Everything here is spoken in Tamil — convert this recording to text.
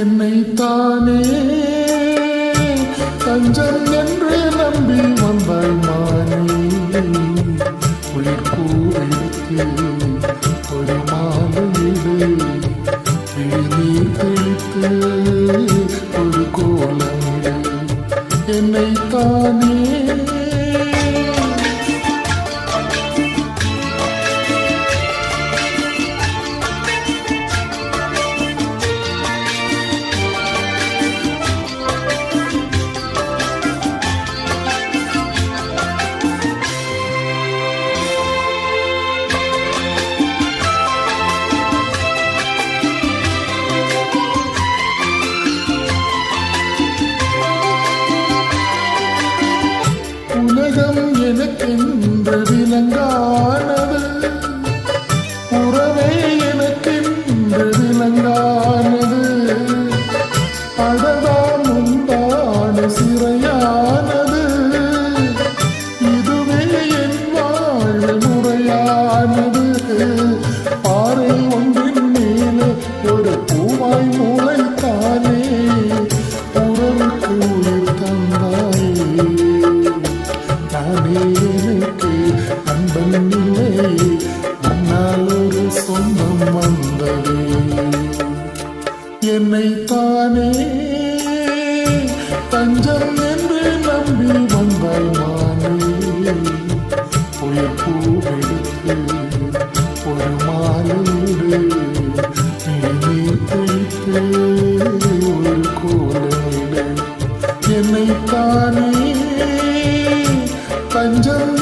என்னை தானே தஞ்சம் என்று நம்பி வந்தாய் மானே. உயிர் பூவெடுத்து ஒரு மாலையிடு, விழிநீர் தெளித்து ஒரு கோலமிடு. என்னை தானே உலகம் எனக்கென்று விலங்கானது, உறவே எனக்கென்று விலங்கானது. அடடா முந்தான சிறையானது, இதுவே என் வாழ்வு முறையானது. பாறை ஒன்றின் மேலே ஒரு பூவாய் முளைத்தானே, உறவுக்கு உயிர் தந்தாயே. நானே எனக்கு நண்பன் இல்லை, முன்னால் ஒரு சொந்தம் வந்தது. என்னை தானே தஞ்சம் என்று நம்பி வந்தாய் மானே. உயிர் பூவெடுத்து ஒரு மாலையிடு, நீர் தெளித்து ஒரு கோலமிடு. என்னை தானே தஞ்சம்